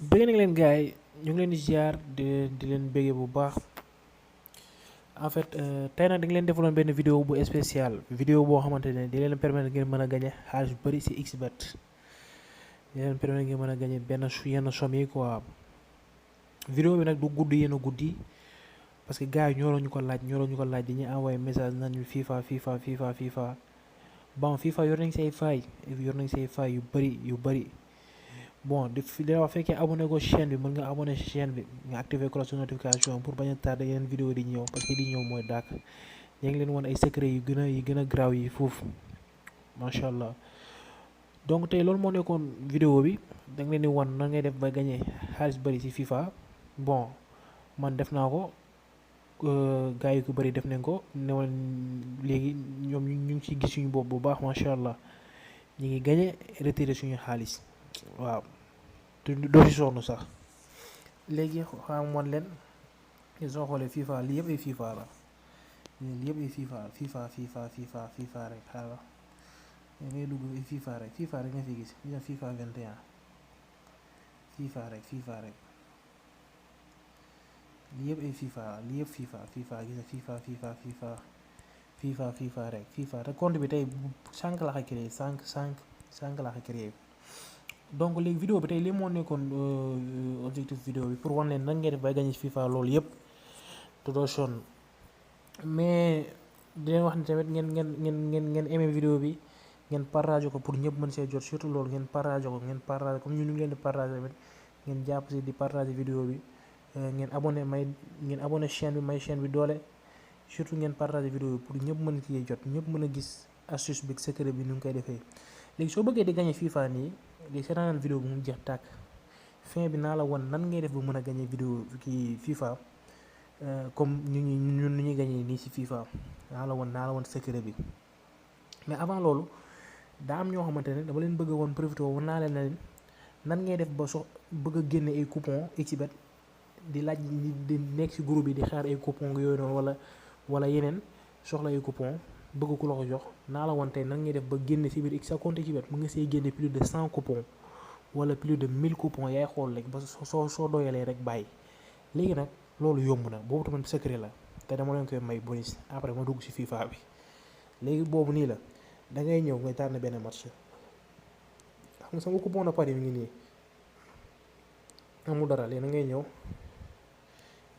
bëgg nañ leen gars yi ñu ngi leen di ziar di leen bëggee bu baax en fait tey nag dañ leen defaloon benn vidéo bu spécial vidéo boo xamante ne di leen permettre ngeen mën a gagné xaalis bu bëri si xbet di leen permettre ngeen mën a gagné yenn somme yi quoi. vidéo bi nag du gudd yenn guddi parce que gars yi ñoo ñu ko laaj dañuy envoyé message naan ñu FIFA bon FIFA yor nañ say faay yu bëri. Bon di wax fekkee abonné ko chaîne bi mën nga abonné ci chaîne bi nga activer cloche de notification pour bañ a tardé yeneen vidéo di ñëw parce que di ñëw mooy dàkk ñu ngi leen won ay secret yu gën a graaw yi foofu macha allah. donc tey loolu moo nekkoon vidéo bi da nga leen di wan nan ngay def ba gagné xaalis bëri ci FIFA. bon man def naa ko gars yi ko bëri def nañ ko newoon léegi ñoom ñu ngi ciy gis suñu bopp bu baax macha allah ñu ngi gagné retiré suñu xaalis waaw. doo ci sonn sax léegi xam moon leen soo xoolee FIFA lii yëpp ay FIFA la lii yëpp ay FIFA rek xaaral ngay dugg ay FIFA rek nga fi gis ñu FIFA 21 FIFA rek lii yëpp ay FIFA la lii yëpp FIFA gis nga FIFA rek FIFA te compte bi tey sànq la ko créé sànq la ko créé. donc léegi vidéo bi tey li moo nekkoon objectif vidéo bi pour wan leen nan ngay def bay gagné ci FIFA loolu yëpp te doo sonn mais di leen wax ni tamit ngeen aimé vidéo bi ngeen partagé ko pour ñëpp mën see jot surtout loolu ngeen partagé ko comme ñu ngi leen di partagé tamit ngeen jàpp si di partagé vidéo bi ngeen abonné chaîne bi may chaîne bi doole surtout ngeen partagé vidéo bi pour ñëpp mën cee jot ñëpp mën a gis astuce bi secret bi nu ngi koy defee. léegi soo bëggee di gagné FIFA nii léegi seetaanal vidéo bi mu jeex tàkk fin bi naa la wan nan ngay def ba mën a gagné vidéo kii FIFA comme ñun ñuy gagné nii ci FIFA naa la wan secret bi. mais avant loolu daa am ñoo xamante ne dama leen bëgg a woon profité wan naa leen ne nan ngay def ba bëgg a génne ay coupon xbet di laaj di nekk ci groupe bi di xaar ay coupon yooyu noonu wala yeneen soxla ay coupon bëgg ku la ko jox naa la won tey nan ngay def ba génne ci biir sa compte xbet mu nga see génne plus de 100 coupons wala plus de 1000 coupons yaay xool rek ba soo doyalee rek bàyyi. léegi nag loolu yomb na boobu tamit secret la te dama leen koy may bonus après ma dugg ci FIFA bi. léegi boobu nii la da ngay ñëw nga tànn benn match xam nga sama coupon de pari mi ngi nii amul dara léegi da ngay ñëw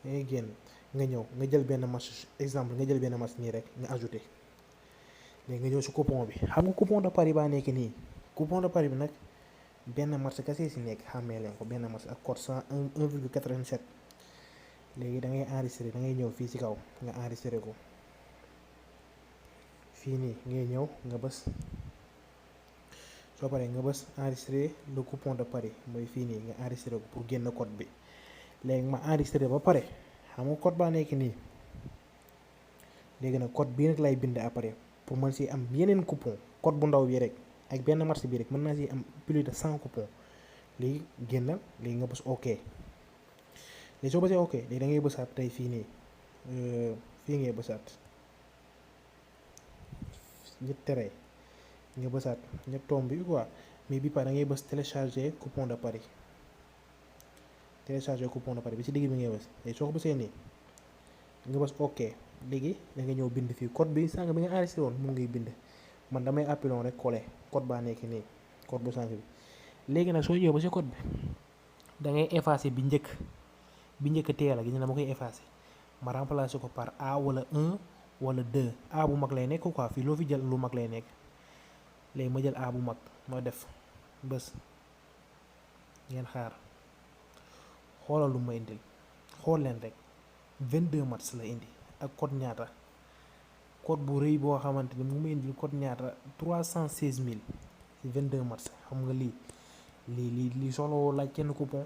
ngay génn nga ñëw nga jël benn match exemple nga jël benn match nii rek nga ajouté. léegi nga ñëw si coupon bi xam nga coupon de pari baa nekk nii coupon de pari bi nag benn match kese si nekk xàmmee leen ko benn match ak code 1,87 léegi da ngay enregistré da ngay ñëw fii ci kaw nga enregistré ko fii nii ngay ñëw nga bës soo paree nga bës enregistré le coupon de pari mooy fii nii nga enregistré ko pour génn code bi. léegi ma enregistré ba pare xam nga code baa nekk nii léegi nag code bii nag lay bind après. pour mën si am yeneen coupon code bu ndaw bi rek ak benn marché bi rek mën naa si am plus de 100 coupons léegi génnal léegi nga bës ok léegi soo bësee ok léegi da ngay bësaat tey fii nii fii ngay bësaat ñett tere nga bësaat ñett tomb bi quoi mais bi pa da ngay bës télécharger coupon de pari bi si digg bi ngay bës léegi soo ko bësee nii nga bës ok. léegi da nga ñëw bind fii code bi sànq bi nga enregistré woon mu ngay bind man damay appelé rek collé code baa nekk nii code bu sànq bi. léegi nag soo ñëwee ba si code bi da ngay effacé bi njëkk teel a gis nga dama koy effacé ma remplacé ko par A wala 1 wala 2 A bu mag lay nekk quoi fii loo fi jël lu mag lay nekk. léegi ma jël A bu mag ma def bés ngeen xaar xoolal lu ma indil xool leen rek 22 match la indi. ak code ñaata code bu rëy boo xamante ni mu ngi indil code ñaata 316 000 ci 22 mars xam nga lii soxla woo laaj kenn coupon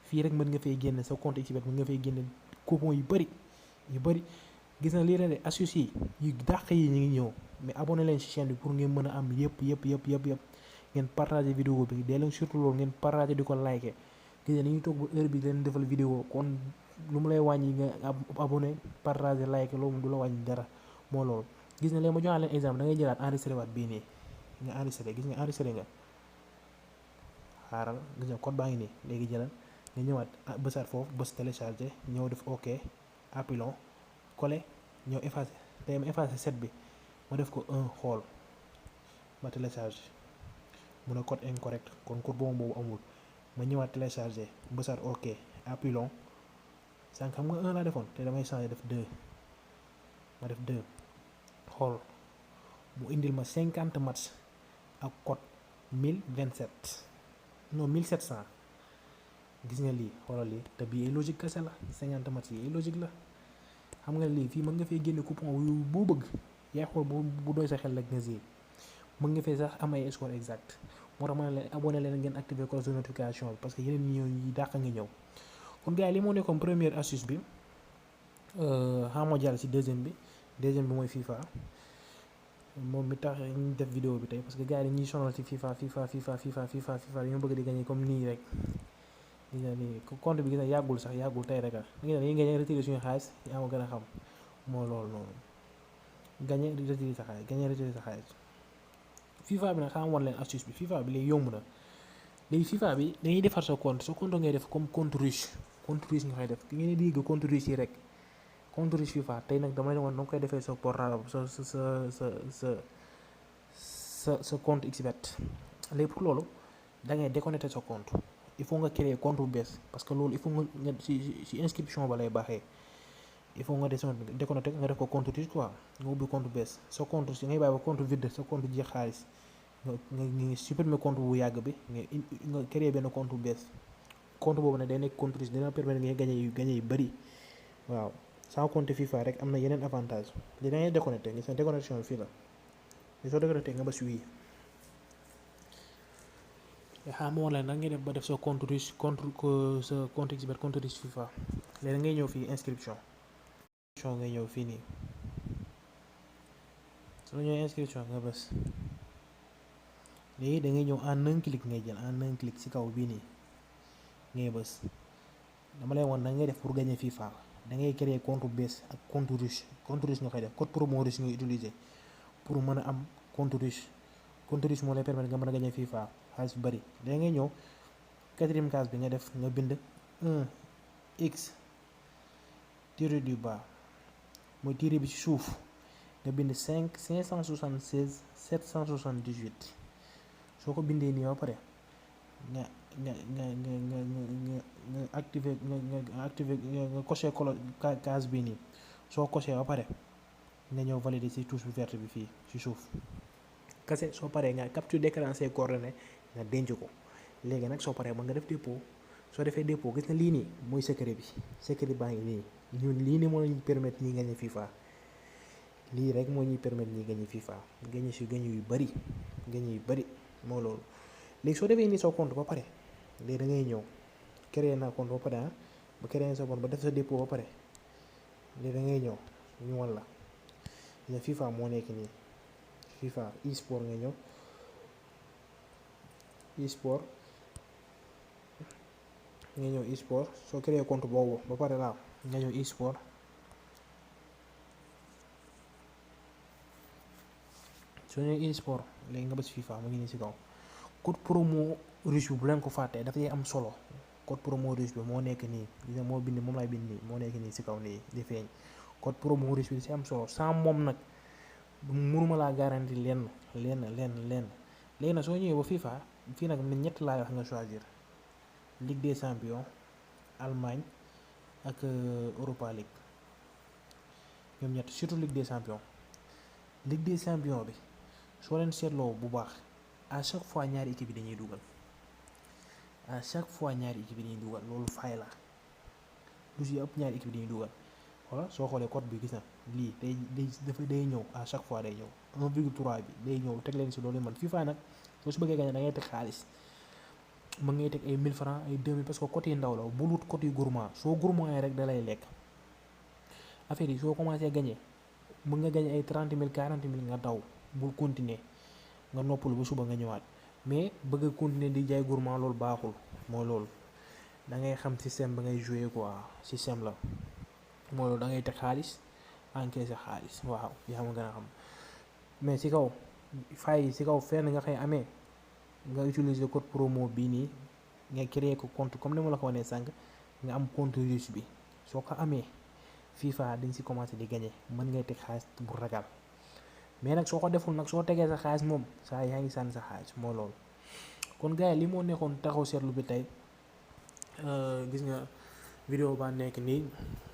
fii rek mën nga fay génne sa compte xbet mën nga fay génne coupon yu bëri gis na lii la de astuce yi yu dàq yi ñu ngi ñëw mais abonné leen ci chaîne bi pour ngeen mën a am yëpp ngeen partagé vidéo bi dee leen surtout loolu ngeen partagé di ko liké gis nga dañuy toog ba heure bi leen defal vidéo kon lu mu lay wàññi nga abonné partager like loolu du la wàññi dara moo loolu gis nga léegi ma joxaat leen exemple da ngay jëlaat enregistré waat bii nii nga enregistré gis nga enregistré nga xaaral gis nga code baa ngi nii léegi jëlal nga ñëwaat bësaat foofu bës télécharger ñëw def ok appilon coller ñëw effacer tey ma effacer 7 bi ma def ko 1 xool ma télécharger mu ne code incorrect kon code boobu amul ma ñëwaat télécharger bësaat ok appilon sànq xam nga 1 laa defoon te damay changer def 2 ma def 2 xool mu indil ma 50 match ak code 1027 non 1700 gis nga lii xoolal lii te bii ay logique kese la 50 match yi ay logique la xam nga lii fii mën nga fee génne coupon yu boo bëgg yaay xool bu doy sa xel rek nga zi mën nga fee sax am ay score exact moo tax ma ne leen abonné leen ngeen activer cloche de notification bi parce que yeneen ñi ñëw yi dàq nga ñëw kon gars yi li moo nekkoon première astuce bi xamoo jàll si deuxième bi mooy FIFA moom mi tax ñu def vidéo bi tey parce que gars yi dañuy sonal ci FIFA dañoo bëgg di gagner comme nii rek gis nga nii compte bi gis nga yàggul tey rek gis nga dañuy gagner retiré suñu xaalis yaa ma gën a xam moo loolu noonu gagner retiré sa xaalis FIFA bi nag xam wan leen astuce bi FIFA bi léegi yomb na léegi FIFA bi dañuy defar sa compte ngay def comme compte riche nga koy def ki ngeen di dégg compte riche yi rek compte riche FIFA tey nag dama leen woon danga koy defee sa portable sa compte xbet léegi pour loolu da ngay déconnecter sa compte il faut nga créer compte bu bees parce que loolu il faut nga ci inscription ba lay baaxee il faut nga déconnecter nga def ko compte riche quoi nga ubbi compte bees sa compte si ngay bàyyi ba compte vide sa compte jeex xaalis nga supprimer compte bu yàgg bi nga créer benn compte bu bees compte boobu nag day nekk compte riche dina permettre nga gagner yu bëri waaw sans compter FIFA rek am na yeneen avantage li da ngay déconnecter gis nga déconnexion bi fii la li soo déconnecter nga bës wii xam moo la nag ngay def ba def sa compte riche sa compte xbet compte riche FIFA léegi da ngay ñëw fii inscription ngay ñëw fii nii soo ñëwee inscription nga bës léegi da ngay ñëw en un clic ngay jël en un clic ci kaw bii nii ngay bës dama lay woon da ngay def pour gagner FIFA da ngay créer compte bees ak compte riche nga koy def code promo riche ngay utiliser pour mën a am compte riche moo lay permettre nga mën a gagner FIFA xaalis bu bari da ngay ñëw 4e case bi nga def nga bind 1x tiré du bas mooy tiré bi ci suuf nga bind 576 778 soo ko bindee nii ba pare nga activer nga coché case bi nii soo coché ba pare nga ñëw valider ci touche bu verte bi fii ci suuf kase soo paree nga capture d'écran ses coordonnées nga denc ko léegi nag soo paree mën nga def dépôt soo defee dépôt gis na lii nii mooy secret baa ngi nii ñun lii nii moo ñu permettre ñi gagner FIFA lii rek moo ñuy permettre ñi gagner FIFA gagner yu bari moo loolu léegi soo defee nii sa compte ba pare léegi da ngay ñëw créer naa compte ba pare ba créer sa compte ba def sa dépôt ba pare léegi da ngay ñëw ñu wan la ne FIFA moo nekk nii FIFA e-sport nga ñëw e-sport soo créer compte boobu ba pare laa nga ñëw e-sport soo ñëwee e-sport léegi nga bës FIFA mu ngi nii ci kaw code promo riche bi bu leen ko fàttee dafay am solo code promo riche bi moo nekk nii gis nga moom lay bind nii moo nekk nii ci kaw nii di feeñ code promo riche bi ci am solo sans moom nag mënuma laa garanti lenn léegi nag soo ñëwee ba FIFA fii nag ñett laa wax nga choisir Ligue des champions Allemagne ak Europa League ñoom ñett surtout Ligue des champions bi soo leen seetloo bu baax à chaque fois ñaari équipe yi dañuy dugal loolu fay la lu si ëpp ñaari équipe yi dañuy dugal voilà soo xoolee code bi gis na lii day ñëw à chaque fois day ñëw 1,3 bi day ñëw teg leen si loolu man FIFA nag soo si bëggee gagné da ngay teg xaalis mën ngay teg ay 1000 francs ay 2000 parce que côté yi ndaw la bul wut côté yu gourmand soo gourmand rek da lay lekk affaire yi soo commencé gagné mën nga gagné ay 30 000 40 000 nga daw bul continuer nga noppalu ba suba nga ñëwaat mais bëgg a continuer di jaay gourmand loolu baaxul mooy loolu da ngay xam système ba ngay jouer quoi système la mooy loolu da ngay teg xaalis encaisser xaalis waaw yaa ma gën a xam mais ci kaw fay ci kaw fenn nga xëy amee nga utiliser code promo bii nii nga créer ko compte comme ni ma la ko wanee sànq nga am compte russe bi soo ko amee FIFA dañ si commencé di gagné mën ngay teg xaalis bu ragal mais nag soo ko deful nag soo tegee sa xaalis moom saa yaa ngi sànni sa xaalis moo loolu. kon gars yi li moo nekkoon taxaw seetlu bi tey gis nga vidéo ba nekk nii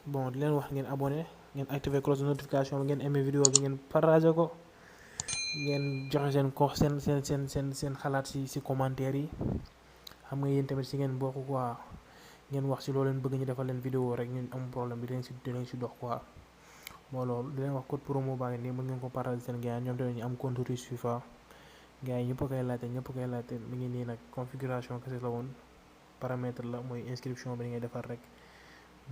bon di leen wax ngeen abonné ngeen activer cloche de notification bi ngeen aimé vidéo bi ngeen partagé ko ngeen joxe seen ko seen xalaat si commentaire yi xam nga yéen tamit si ngeen bokk quoi ngeen wax si loo leen bëgg ñu defal leen vidéo rek ñun am problème bi dinañ si dox quoi moo loolu di leen wax code promo baa ngi nii mën ngeen ko partagé seen gars ñoom tamit ñu am compte russe FIFA gars yi ñëpp a koy laajte mi ngi nii nag configuration kese la woon paramètre la mooy inscription bi ni ngay defar rek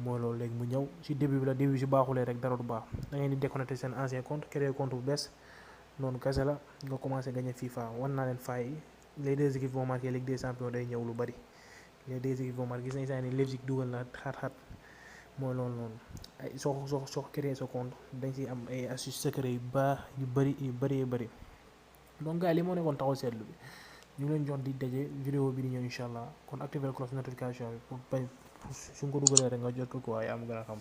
moo loolu léegi mu ñëw si début bi la début si baaxulee rek dara du baax da ngeen di déconnecter seen ancien compte créer compte bu bees noonu kese la nga commencé gagner FIFA wan naa leen faay les deux équipes vont marquer Ligue des champions day ñëw lu bari les deux équipes vont marquer gis nañ saa ni Leipzig dugal na xat mooy loolu noonu ay soo créer sa compte dañ si am ay astuces secret yu baax yu bëri donc gars yi li moo nekkoon taxaw seetlu bi ñu leen jox di daje vidéo bi di ñëw incha allah kon activer cloche notification bi pour suñ ko dugalee rek nga jot ko quoi yaa am gën a xam